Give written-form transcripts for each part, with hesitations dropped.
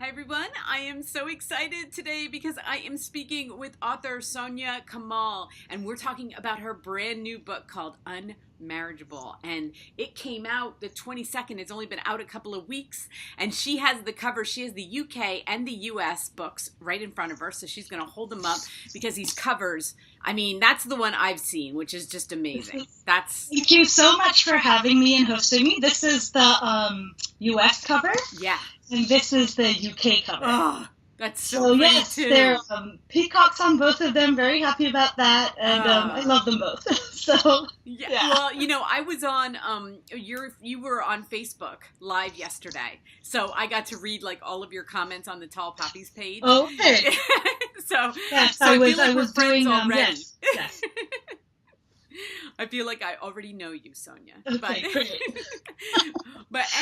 Hi everyone, I am so excited today because I am speaking with author Soniah Kamal, and we're talking about her brand new book called Unmarriageable, and it came out the 22nd. It's only been out a couple of weeks, and she has the cover. She has the UK and the US books right in front of her, so she's going to hold them up because these covers, I mean, that's the one I've seen, which is just amazing. Thank you so much for having me and hosting me. This is the US cover. Yeah. And this is the UK cover. Oh, that's so pretty yes, too. There are peacocks on both of them. Very happy about that, and I love them both. So yeah. Well, you know, I was on you were on Facebook Live yesterday, so I got to read like all of your comments on the Tall Poppies page. Oh, okay. so yes, so I feel like I was we're friends doing already. Yes. I feel like I already know you, Sonia. Okay, great.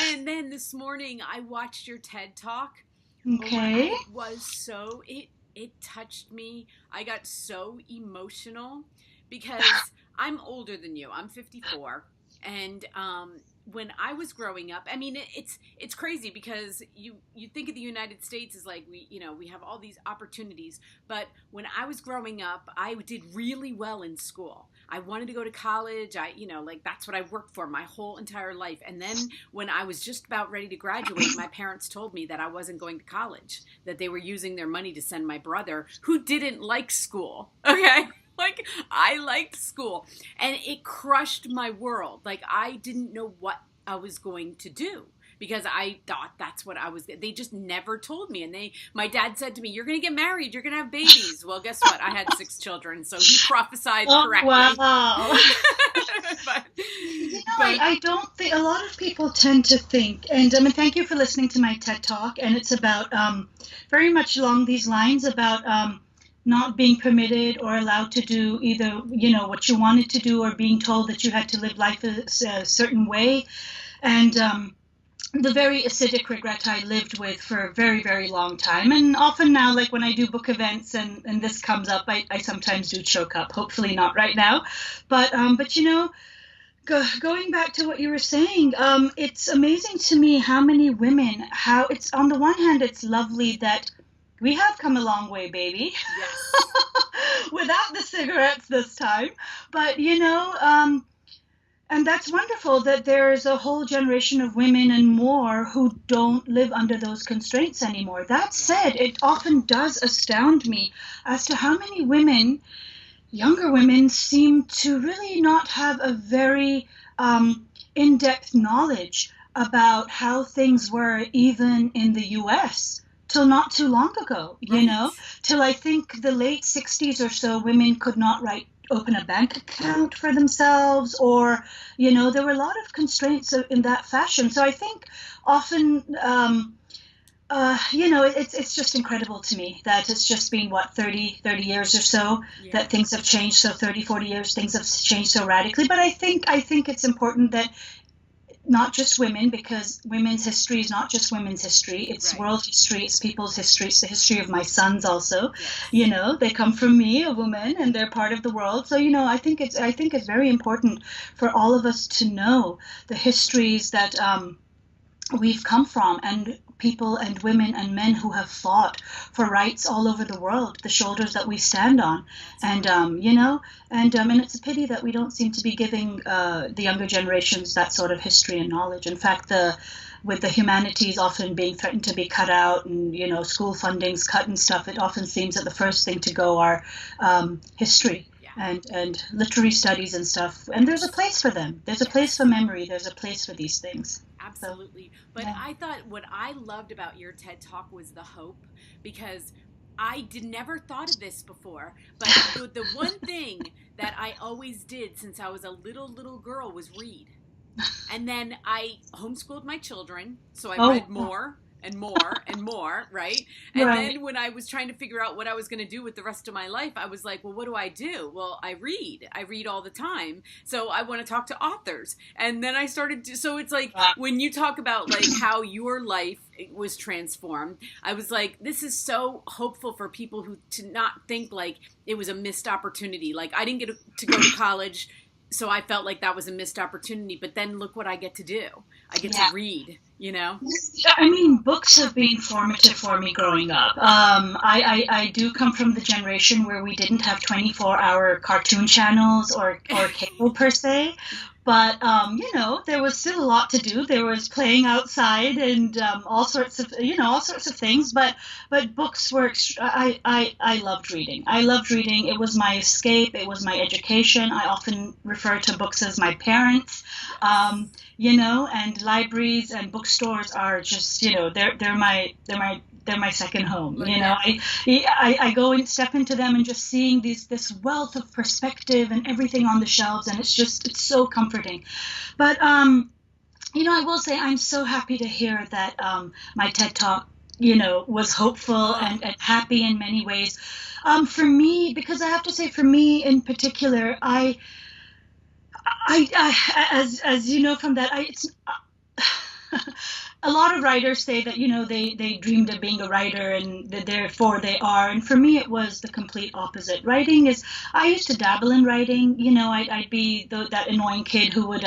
And then this morning I watched your TED Talk. Okay. Oh, it was so it touched me. I got so emotional because I'm older than you. I'm 54, and when I was growing up, I mean, it's crazy because you think of the United States as like we have all these opportunities, but when I was growing up, I did really well in school. I wanted to go to college. Like that's what I worked for my whole entire life. And then when I was just about ready to graduate, my parents told me that I wasn't going to college, that they were using their money to send my brother, who didn't like school. Okay. Like, I liked school, and it crushed my world. Like, I didn't know what I was going to do because I thought that's what I was. They just never told me. And my dad said to me, "You're going to get married. You're going to have babies." Well, guess what? I had 6 children, so he prophesied correctly. Wow. I don't think a lot of people tend to think, and thank you for listening to my TED Talk, and it's about very much along these lines about not being permitted or allowed to do either, what you wanted to do, or being told that you had to live life a certain way. And the very acidic regret I lived with for a very, very long time. And often now, like when I do book events and this comes up, I sometimes do choke up, hopefully not right now. But going back to what you were saying, it's amazing to me how many women, how it's on the one hand, it's lovely that we have come a long way, baby. Yes. Without the cigarettes this time. But, and that's wonderful that there's a whole generation of women and more who don't live under those constraints anymore. That said, it often does astound me as to how many women, younger women, seem to really not have a very in-depth knowledge about how things were even in the U.S., till not too long ago, till I think the late 60s or so, women could not open a bank account for themselves, or, there were a lot of constraints in that fashion. So I think often, it's just incredible to me that it's just been, 30 years or so that things have changed. So 30, 40 years, things have changed so radically. But I think it's important that not just women, because women's history is not just women's history. It's world history. It's people's history. It's the history of my sons also. Yes. They come from me, a woman, and they're part of the world. So, I think it's very important for all of us to know the histories that we've come from, and people and women and men who have fought for rights all over the world, the shoulders that we stand on. And, and it's a pity that we don't seem to be giving the younger generations that sort of history and knowledge. In fact, with the humanities often being threatened to be cut out, and, school funding's cut and stuff, it often seems that the first thing to go are history. And literary studies and stuff. And there's a place for them. There's a place for memory. There's a place for these things. Absolutely. But I thought what I loved about your TED Talk was the hope, because I never thought of this before. But the one thing that I always did since I was a little girl was read. And then I homeschooled my children, so I read more and more and more, right? And then when I was trying to figure out what I was going to do with the rest of my life, I was like, well, what do I do? Well, I read all the time. So I want to talk to authors. And then I started to, so it's like when you talk about like how your life was transformed, I was like, this is so hopeful for people who to not think like it was a missed opportunity. Like I didn't get to go to college. so I felt like that was a missed opportunity. But then look what I get to do. I get to read, you know? I mean, books have been formative for me growing up. I do come from the generation where we didn't have 24-hour cartoon channels or cable per se. But, you know, there was still a lot to do. There was playing outside and all sorts of things. But books were, I loved reading. I loved reading. It was my escape. It was my education. I often refer to books as my parents. You know, and libraries and bookstores are just, you know, they're my second home. You know, I go and step into them and just seeing this wealth of perspective and everything on the shelves, and it's so comforting. But you know, I will say I'm so happy to hear that my TED Talk, you know, was hopeful and happy in many ways. For me, because I have to say, for me in particular, I as you know from that, it's a lot of writers say that, you know, they dreamed of being a writer and therefore they are. And for me, it was the complete opposite. Writing is, I used to dabble in writing. You know, I'd be that annoying kid who would,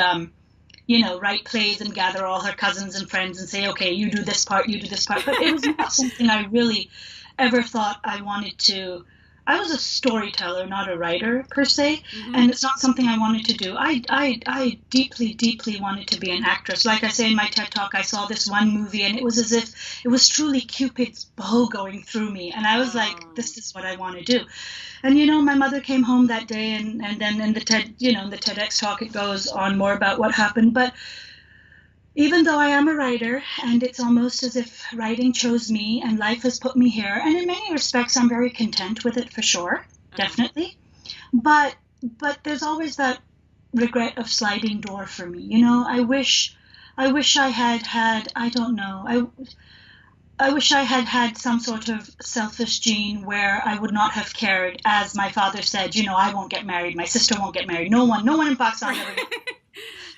you know, write plays and gather all her cousins and friends and say, okay, you do this part, you do this part. But it was not something I really ever thought I wanted to. I was a storyteller, not a writer per se, and it's not something I wanted to do. I deeply, deeply wanted to be an actress. Like I say in my TED Talk, I saw this one movie, and it was as if it was truly Cupid's bow going through me, and I was like, this is what I want to do. And you know, my mother came home that day, and then in the TEDx talk, it goes on more about what happened, but. Even though I am a writer, and it's almost as if writing chose me and life has put me here, and in many respects I'm very content with it for sure, definitely. But there's always that regret of sliding door for me. You know, I wish I had I don't know, I wish I had some sort of selfish gene where I would not have cared, as my father said, you know, I won't get married, my sister won't get married, no one in Pakistan ever gets married.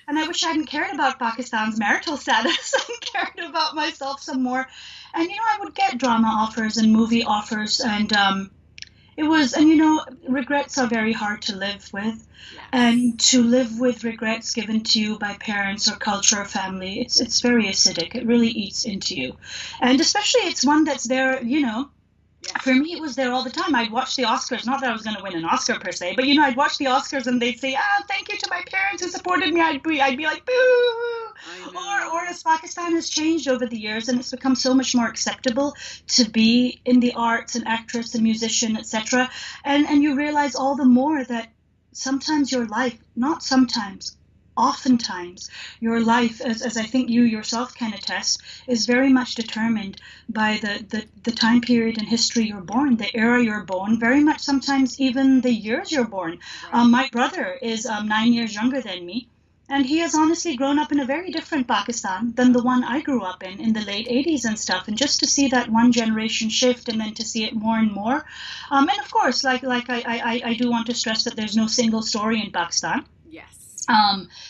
And I wish I hadn't cared about Pakistan's marital status and cared about myself some more. And, you know, I would get drama offers and movie offers. And you know, regrets are very hard to live with. Yes. And to live with regrets given to you by parents or culture or family, it's very acidic. It really eats into you. And especially it's one that's there, you know. For me, it was there all the time. I'd watch the Oscars. Not that I was going to win an Oscar per se, but you know, I'd watch the Oscars and they'd say, thank you to my parents who supported me. I'd be like, boo. Or as Pakistan has changed over the years and it's become so much more acceptable to be in the arts, an actress, a musician, etc. And you realize all the more that sometimes your life, not sometimes, oftentimes your life, as I think you yourself can attest, is very much determined by the time period in history you're born, the era you're born, very much sometimes even the years you're born. Right. My brother is 9 years younger than me, and he has honestly grown up in a very different Pakistan than the one I grew up in the late 80s and stuff. And just to see that one generation shift and then to see it more and more. And of course, like I do want to stress that there's no single story in Pakistan. Yes.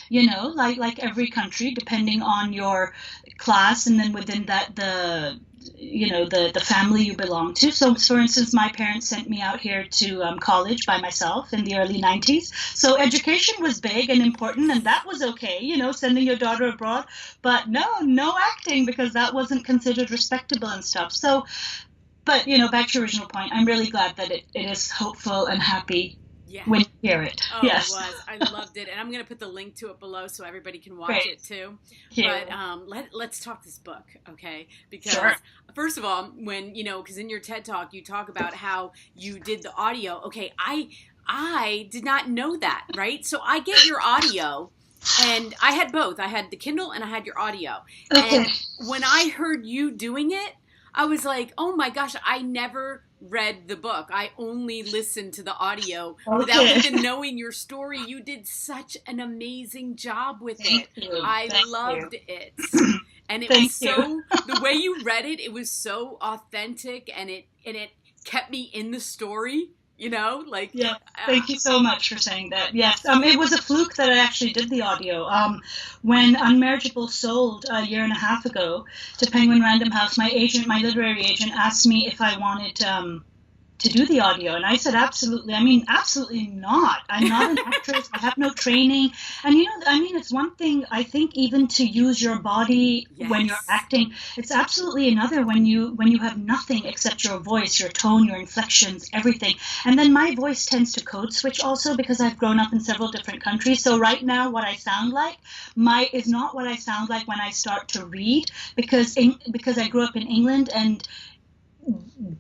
You know, like every country, depending on your class, and then within that, the family you belong to. So, for instance, my parents sent me out here to college by myself in the early 90s. So education was big and important, and that was okay, you know, sending your daughter abroad. But no acting, because that wasn't considered respectable and stuff. So, but, you know, back to your original point, I'm really glad that it is hopeful and happy. Yeah. When you hear it. Oh, yes. It was. I loved it. And I'm going to put the link to it below so everybody can watch it too. But let's talk this book, okay? Because first of all, when, you know, because in your TED Talk, you talk about how you did the audio. Okay, I did not know that, right? So I get your audio. And I had both. I had the Kindle and I had your audio. Okay. And when I heard you doing it, I was like, oh my gosh, I never read the book. I only listened to the audio without even knowing your story. You did such an amazing job with it. I loved it. And it was so, the way you read it, it was so authentic and it kept me in the story. You know, like... Yeah, thank you so much for saying that. Yes, it was a fluke that I actually did the audio. When Unmarriageable sold a year and a half ago to Penguin Random House, my literary agent, asked me if I wanted to do the audio? And I said, absolutely. I mean, absolutely not. I'm not an actress. I have no training. And, I mean, it's one thing, I think, even to use your body when you're acting. It's absolutely another when you have nothing except your voice, your tone, your inflections, everything. And then my voice tends to code switch also because I've grown up in several different countries. So right now, what I sound like is not what I sound like when I start to read, because I grew up in England, and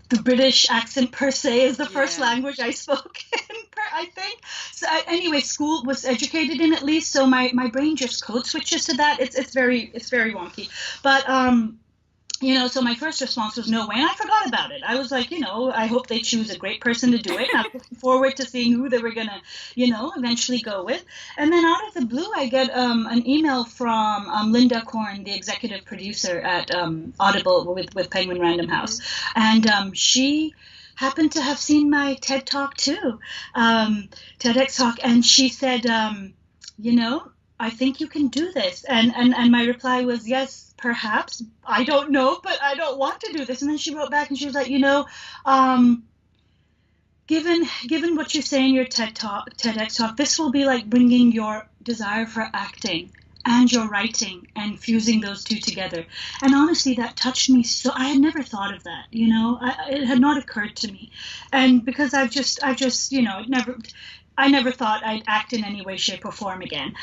the British accent per se is the first language I spoke in, I think. So anyway, school was educated in, at least, so my brain just code switches to that. It's very wonky. But so my first response was no way, and I forgot about it. I was like, I hope they choose a great person to do it, and I'm looking forward to seeing who they were going to, eventually go with. And then out of the blue, I get an email from Linda Korn, the executive producer at Audible with Penguin Random House. And she happened to have seen my TED Talk too, TEDx Talk, and she said, I think you can do this. And my reply was, yes, perhaps. I don't know, but I don't want to do this. And then she wrote back and she was like, given what you say in your TEDx Talk, this will be like bringing your desire for acting and your writing and fusing those two together. And honestly, that touched me so. I had never thought of that, it had not occurred to me. And because I never thought I'd act in any way, shape, or form again,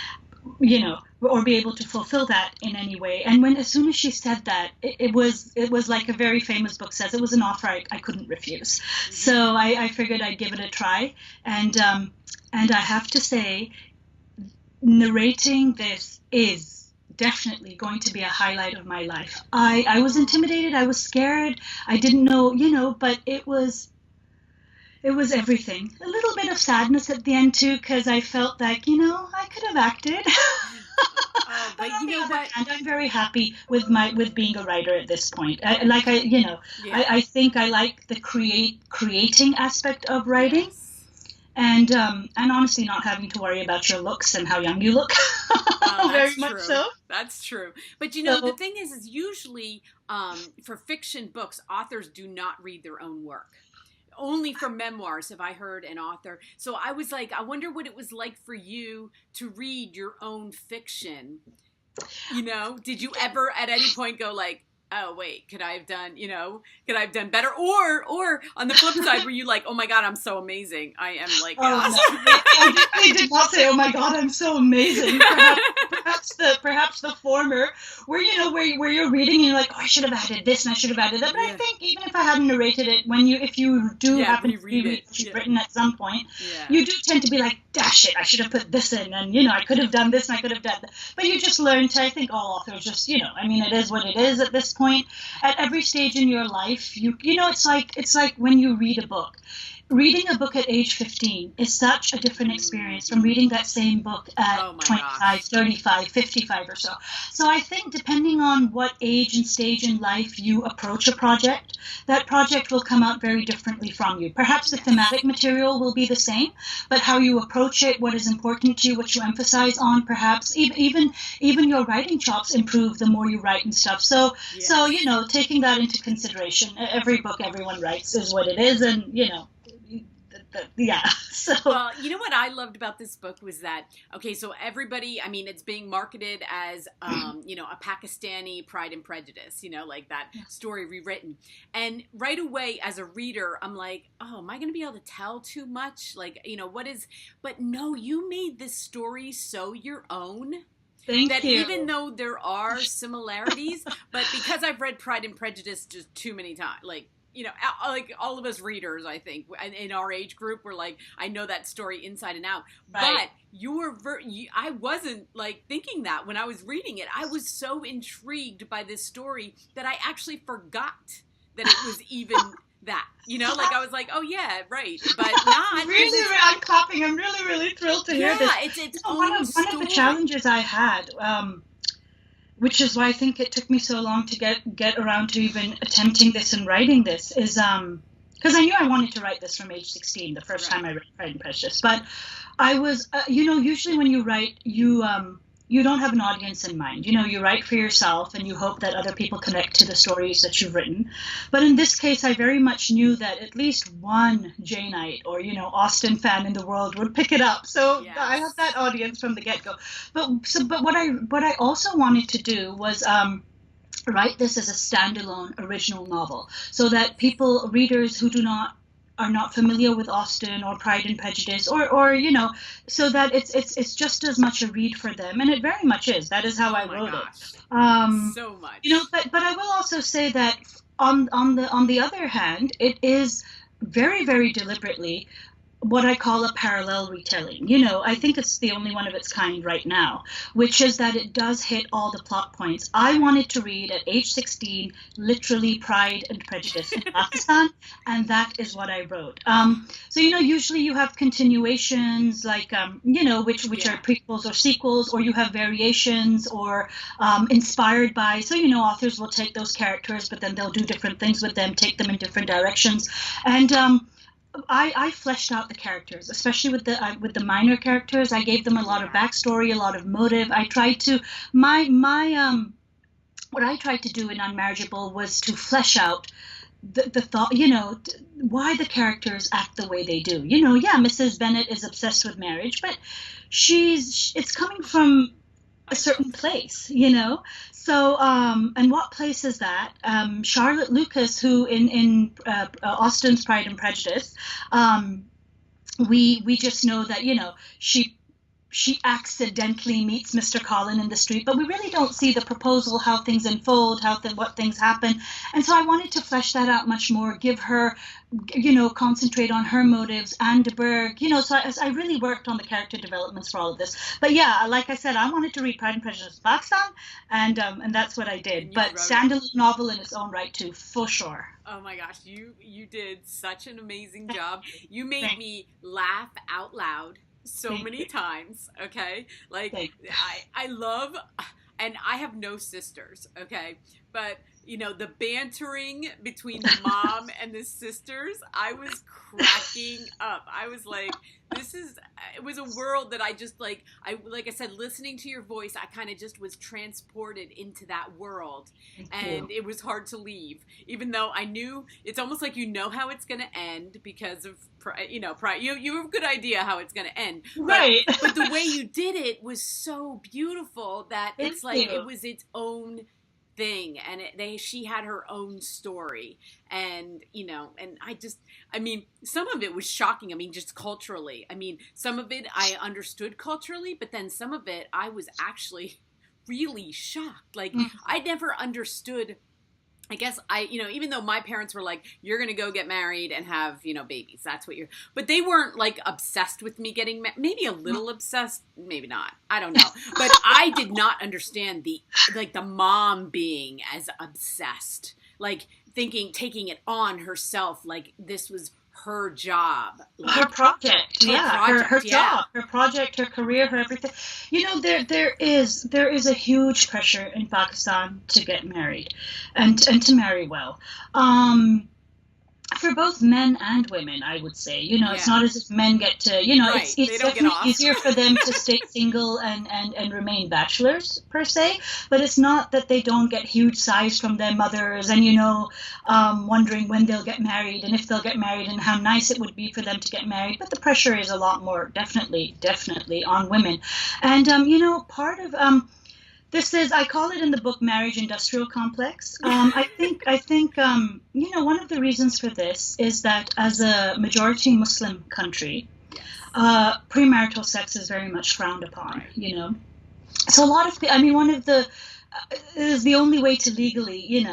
or be able to fulfill that in any way. And as soon as she said that, it was like a very famous book says, it was an offer I couldn't refuse. So I figured I'd give it a try. And I have to say, narrating this is definitely going to be a highlight of my life. I was intimidated. I was scared. I didn't know, but it was everything. A little bit of sadness at the end too, because I felt like, I could have acted. But on the other hand, I'm very happy with being a writer at this point. I think I like the creating aspect of writing. Yes. And honestly, not having to worry about your looks and how young you look. Very much so. That's true. But the thing is usually for fiction books, authors do not read their own work. Only for memoirs have I heard an author. So I was like, I wonder what it was like for you to read your own fiction. Did you ever at any point go like, oh wait, could I have done better? Or on the flip side, were you like, oh my God, I'm so amazing. I am like, awesome. I did not say, oh my God, I'm so amazing. Perhaps the former, where you're reading and you're like, oh, I should have added this and I should have added that. But I think even if I hadn't narrated it, if you do happen to read what you've written at some point, you do tend to be like, dash it, I should have put this in, and I could have done this and I could have done that. But you just learn to, I think all authors just, it is what it is at this point. At every stage in your life, it's like when you read a book. Reading a book at age 15 is such a different experience from reading that same book at 25, 35, 55 or so. So I think depending on what age and stage in life you approach a project, that project will come out very differently from you. Perhaps the thematic material will be the same, but how you approach it, what is important to you, what you emphasize on, perhaps even your writing chops improve the more you write and stuff. So taking that into consideration, every book everyone writes is what it is, and So well, what I loved about this book was that so everybody, it's being marketed as a Pakistani Pride and Prejudice, like that story rewritten, and right away as a reader I'm like, oh, am I going to be able to tell too much, like what is, but no, you made this story so your own. Thank you. Even though there are similarities, but because I've read Pride and Prejudice just too many times, like all of us readers, I think, in our age group, we're like, I know that story inside and out. Right. But I wasn't like thinking that when I was reading it. I was so intrigued by this story that I actually forgot that it was even that. I was like, oh yeah, right, but not. Really, I'm clapping. I'm really, really thrilled to hear this. Yeah, it's one of the challenges I had. Which is why I think it took me so long to get around to even attempting this and writing this, is because I knew I wanted to write this from age 16, the first time I read Pride and Prejudice. But I was, usually when you write, you you don't have an audience in mind. You write for yourself and you hope that other people connect to the stories that you've written. But in this case, I very much knew that at least one Janeite or, Austen fan in the world would pick it up. So Yes. I have that audience from the get-go. But what I also wanted to do was write this as a standalone original novel so that readers who are not familiar with Austen or Pride and Prejudice or so that it's just as much a read for them, and it very much is. That is how I wrote it. So much. But I will also say that on the other hand, it is very, very deliberately what I call a parallel retelling. I think it's the only one of its kind right now, which is that it does hit all the plot points. I wanted to read at age 16, literally Pride and Prejudice in Pakistan, and that is what I wrote. So, usually you have continuations like, which are prequels or sequels, or you have variations or inspired by. So, authors will take those characters, but then they'll do different things with them, take them in different directions. And I fleshed out the characters, especially with the minor characters. I gave them a lot of backstory, a lot of motive. I tried to what I tried to do in Unmarriageable was to flesh out the thought, why the characters act the way they do. Mrs. Bennet is obsessed with marriage, but it's coming from a certain place, So, and what place is that? Charlotte Lucas, who in Austen's Pride and Prejudice, we just know that, she accidentally meets Mr. Collin in the street, but we really don't see the proposal, how things unfold, what things happen. And so I wanted to flesh that out much more, give her, concentrate on her motives, Anne de Burgh, so I really worked on the character developments for all of this. But yeah, like I said, I wanted to read Pride and Prejudice in Pakistan, and that's what I did. But standalone novel in its own right too, for sure. Oh my gosh, you did such an amazing job. You made me laugh out loud so many times, okay? Like, I love, and I have no sisters, okay? But, the bantering between the mom and the sisters, I was cracking up. I was like, it was a world that I just, like I said, listening to your voice, I kind of just was transported into that world. And it was hard to leave, even though I knew, it's almost like how it's going to end because of, you have a good idea how it's going to end. Right. But the way you did it was so beautiful that it's like it was its own thing, and she had her own story, and some of it was shocking. Just culturally, some of it I understood culturally, but then some of it I was actually really shocked. Like, I never understood. I guess even though my parents were like, you're going to go get married and have, babies, that's what but they weren't like obsessed with me getting maybe a little obsessed, maybe not. I don't know. But I did not understand the mom being as obsessed, like taking it on herself. Like this was her job, like, her project, her job, her project, her career, her everything. There is a huge pressure in Pakistan to get married, and to marry well. For both men and women, I would say. It's not as if men get to, right. It's definitely easier for them to stay single and remain bachelors, per se. But it's not that they don't get huge sighs from their mothers and, wondering when they'll get married and if they'll get married and how nice it would be for them to get married. But the pressure is a lot more, definitely on women. And, part of... This is, I call it in the book, marriage industrial complex. I think, one of the reasons for this is that as a majority Muslim country, premarital sex is very much frowned upon, So a lot of, one of the, it is the only way to legally,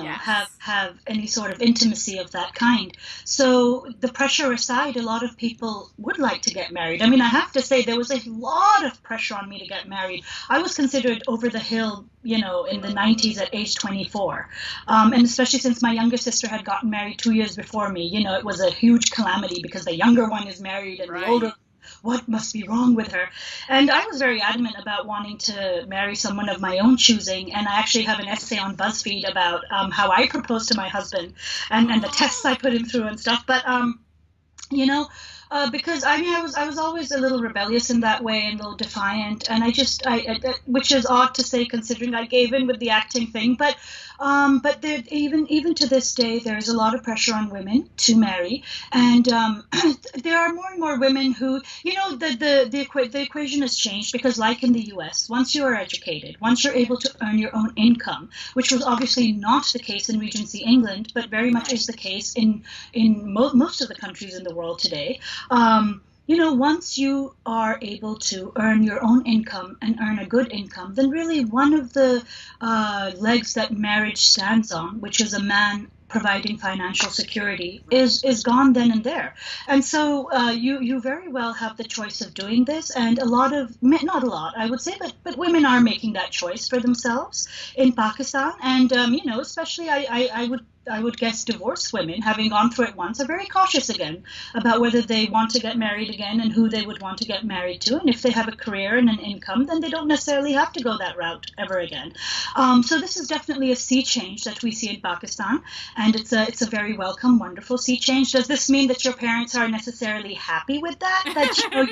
have any sort of intimacy of that kind. So the pressure aside, a lot of people would like to get married. I have to say there was a lot of pressure on me to get married. I was considered over the hill, in the 90s at age 24. And especially since my younger sister had gotten married 2 years before me, it was a huge calamity because the younger one is married and the older, what must be wrong with her? And I was very adamant about wanting to marry someone of my own choosing. And I actually have an essay on BuzzFeed about how I proposed to my husband and the tests I put him through and stuff. But, because I mean I was always a little rebellious in that way and a little defiant, and which is odd to say considering I gave in with the acting thing, but there, even to this day there is a lot of pressure on women to marry, and there are more and more women who, you know, the equation has changed, because like in the U.S., once you are educated, once you're able to earn your own income, which was obviously not the case in Regency England, but very much is the case in most of the countries in the world today. You know, once you are able to earn your own income and earn a good income, then really one of the legs that marriage stands on, which is a man providing financial security, is gone then and there. And so you very well have the choice of doing this, and a lot of, not a lot, I would say, but women are making that choice for themselves in Pakistan. And you know, especially I would guess divorced women, having gone through it once, are very cautious again about whether they want to get married again and who they would want to get married to. And if they have a career and an income, then they don't necessarily have to go that route ever again. So this is definitely a sea change that we see in Pakistan, and it's a very welcome, wonderful sea change. Does this mean that your parents are necessarily happy with that? That, you know,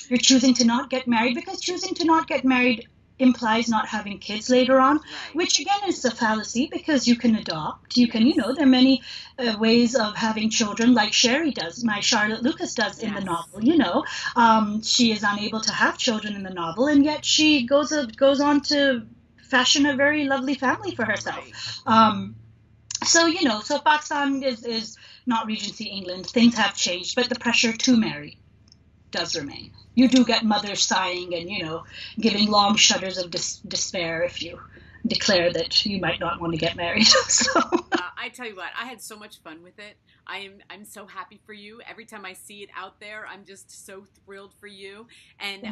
you're choosing to not get married? Because choosing to not get married implies not having kids later on, which again is a fallacy, because you can adopt, you can, you know, there are many ways of having children, like Sherry does, my Charlotte Lucas does in the novel, you know. She is unable to have children in the novel, and yet she goes on to fashion a very lovely family for herself. So, you know, so Pakistan is not Regency England. Things have changed, but the pressure to marry does remain. You do get mothers sighing and, you know, giving long shudders of despair if you declare that you might not want to get married. So I tell you what, I had so much fun with it. I'm so happy for you. Every time I see it out there, I'm just so thrilled for you. And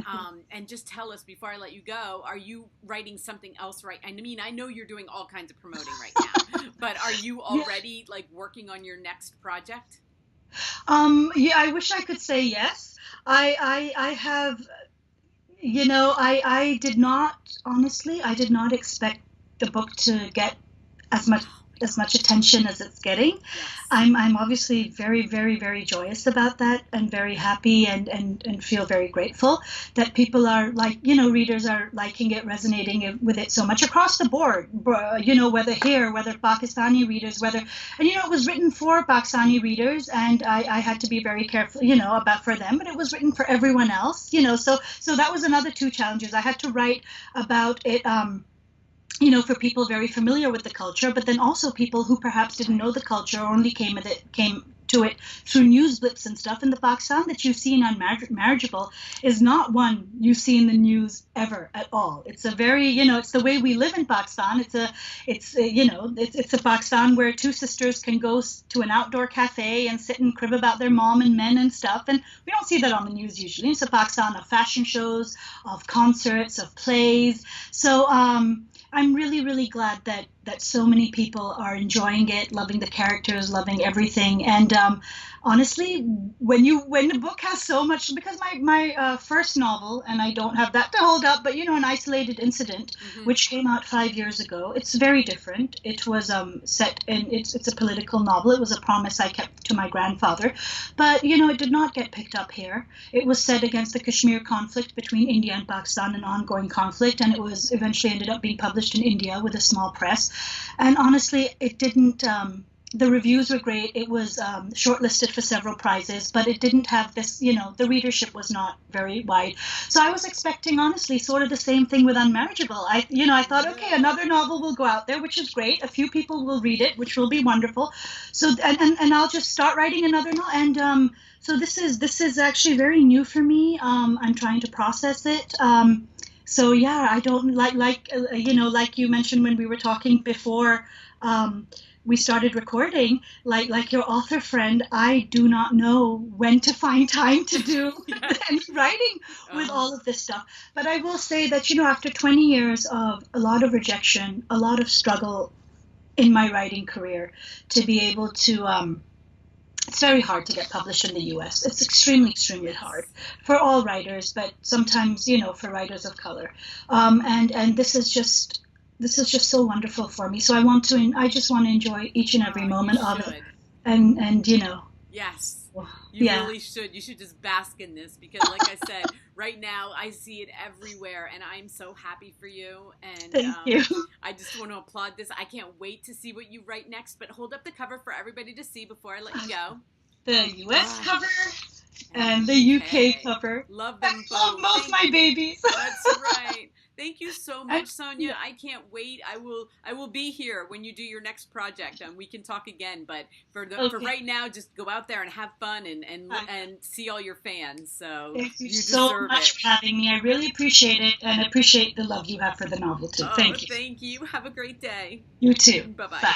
just tell us before I let you go, are you writing something else right? I mean, I know you're doing all kinds of promoting right now, but are you already like working on your next project? Yeah, I wish I could say yes. I have, you know, I did not, honestly, I did not expect the book to get as much attention as it's getting. I'm obviously very, very, very joyous about that, and very happy and feel very grateful that people are, like, you know, readers are liking it, resonating with it so much across the board, you know, whether Pakistani readers, and, you know, it was written for Pakistani readers, and I had to be very careful, you know, for them, but it was written for everyone else, you know, so that was another two challenges. I had to write about it, you know, for people very familiar with the culture, but then also people who perhaps didn't know the culture or only came to it through news blips and stuff. And the Pakistan that you see in Unmarriageable is not one you see in the news ever at all. It's a very, you know, it's the way we live in Pakistan. It's a Pakistan where two sisters can go to an outdoor cafe and sit and crib about their mom and men and stuff. And we don't see that on the news usually. It's a Pakistan of fashion shows, of concerts, of plays. So, I'm really, really glad that so many people are enjoying it, loving the characters, loving everything. And honestly, when the book has so much, because my first novel, and I don't have that to hold up, but, you know, An Isolated Incident, which came out 5 years ago, it's very different. It was set in, it's a political novel. It was a promise I kept to my grandfather, but, you know, it did not get picked up here. It was set against the Kashmir conflict between India and Pakistan, an ongoing conflict, and it was eventually ended up being published in India with a small press. And honestly, it didn't, the reviews were great. It was shortlisted for several prizes, but it didn't have this, you know, the readership was not very wide. So I was expecting, honestly, sort of the same thing with Unmarriageable. I thought, okay, another novel will go out there, which is great. A few people will read it, which will be wonderful. So, and I'll just start writing another novel. And so this is actually very new for me. I'm trying to process it. So yeah, I don't like you know, like you mentioned when we were talking before we started recording, like your author friend, I do not know when to find time to do any writing with all of this stuff. But I will say that, you know, after 20 years of a lot of rejection, a lot of struggle in my writing career, to be able to it's very hard to get published in the U.S. It's extremely, extremely hard for all writers, but sometimes, you know, for writers of color. And this is just so wonderful for me. So I just want to enjoy each and every moment of it. And you know. Yes. You really should. You should just bask in this because, like I said, right now I see it everywhere, and I'm so happy for you. And thank you. I just want to applaud this. I can't wait to see what you write next. But hold up the cover for everybody to see before I let you go. The U.S. cover and the UK cover. Love them both. I love both my babies. That's right. Thank you so much, Sonia. I can't wait. I will be here when you do your next project, and we can talk again. But for right now, just go out there and have fun and see all your fans. So thank you so much for having me. I really appreciate it, and appreciate the love you have for the novel too. Thank you. Thank you. Have a great day. You too. Bye-bye. Bye.